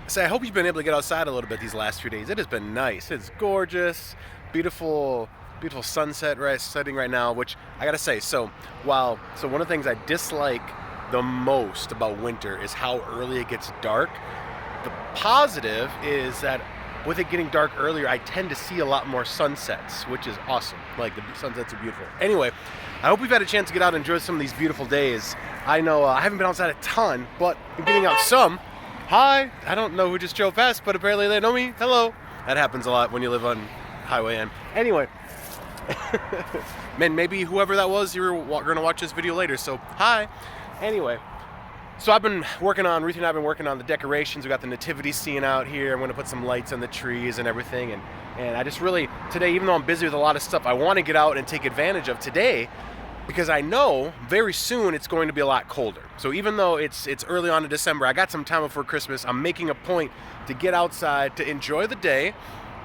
So I hope you've been able to get outside a little bit these last few days. It has been nice. It's gorgeous, beautiful, beautiful sunset setting right now. Which I gotta say, so one of the things I dislike the most about winter is how early it gets dark. The positive is that with it getting dark earlier, I tend to see a lot more sunsets, which is awesome. Like the sunsets are beautiful. Anyway, I hope we've had a chance to get out and enjoy some of these beautiful days. I know I haven't been outside a ton, but I'm getting out some. Hi, I don't know who just drove past, but apparently they know me. Hello. That happens a lot when you live on Highway N. Anyway, man, maybe whoever that was, you're going to watch this video later, so hi. Anyway, so Ruthie and I have been working on the decorations. We got the nativity scene out here. I'm going to put some lights on the trees and everything. And I just really, today, even though I'm busy with a lot of stuff, I want to get out and take advantage of today because I know very soon it's going to be a lot colder. So even though it's early on in December, I got some time before Christmas. I'm making a point to get outside, to enjoy the day,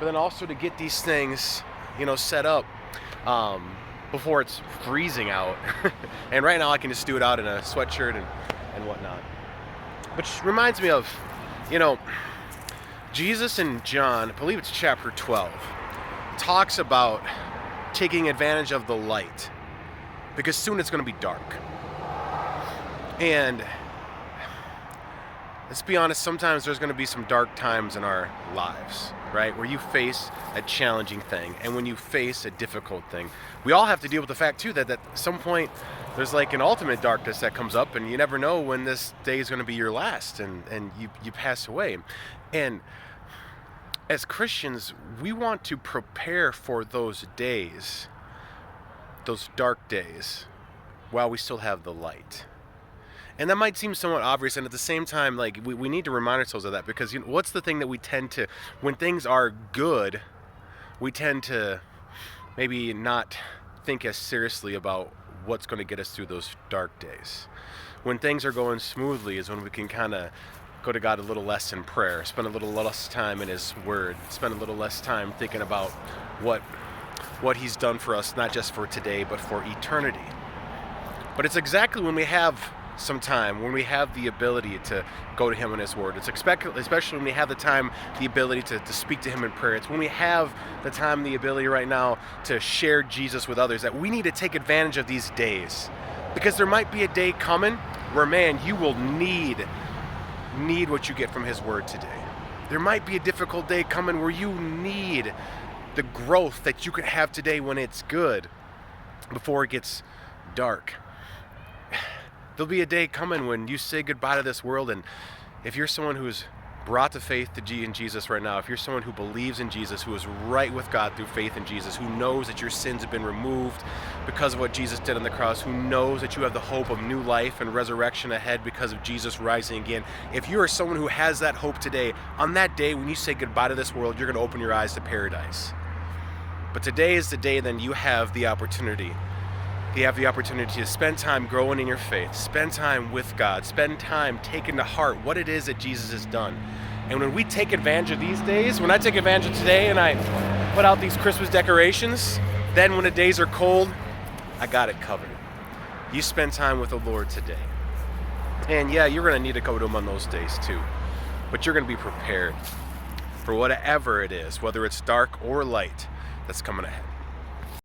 but then also to get these things, set up before it's freezing out. And right now I can just do it out in a sweatshirt and whatnot. Which reminds me of, Jesus in John, I believe it's chapter 12, talks about taking advantage of the light because soon it's going to be dark. And let's be honest, sometimes there's going to be some dark times in our lives, right? Where you face a challenging thing and when you face a difficult thing. We all have to deal with the fact too that at some point there's like an ultimate darkness that comes up and you never know when this day is going to be your last and you pass away. And as Christians, we want to prepare for those days, those dark days, while we still have the light. And that might seem somewhat obvious, and at the same time, like we need to remind ourselves of that because what's the thing that we tend to, when things are good, we tend to maybe not think as seriously about what's going to get us through those dark days. When things are going smoothly is when we can kind of go to God a little less in prayer, spend a little less time in His Word, spend a little less time thinking about what He's done for us, not just for today, but for eternity. But it's exactly when we have some time, when we have the ability to go to Him in His Word. It's especially when we have the time, the ability to speak to Him in prayer. It's when we have the time, the ability right now to share Jesus with others that we need to take advantage of these days. Because there might be a day coming where, man, you will need what you get from His Word today. There might be a difficult day coming where you need the growth that you could have today when it's good before it gets dark. There'll be a day coming when you say goodbye to this world, and if you're someone who's brought to faith in Jesus right now, if you're someone who believes in Jesus, who is right with God through faith in Jesus, who knows that your sins have been removed because of what Jesus did on the cross, who knows that you have the hope of new life and resurrection ahead because of Jesus rising again, if you are someone who has that hope today, on that day when you say goodbye to this world, you're going to open your eyes to paradise. But today is the day then you have the opportunity. You have the opportunity to spend time growing in your faith, spend time with God, spend time taking to heart what it is that Jesus has done. And when we take advantage of these days, when I take advantage of today and I put out these Christmas decorations, then when the days are cold, I got it covered. You spend time with the Lord today. And yeah, you're going to need to go to Him on those days too. But you're going to be prepared for whatever it is, whether it's dark or light, that's coming ahead.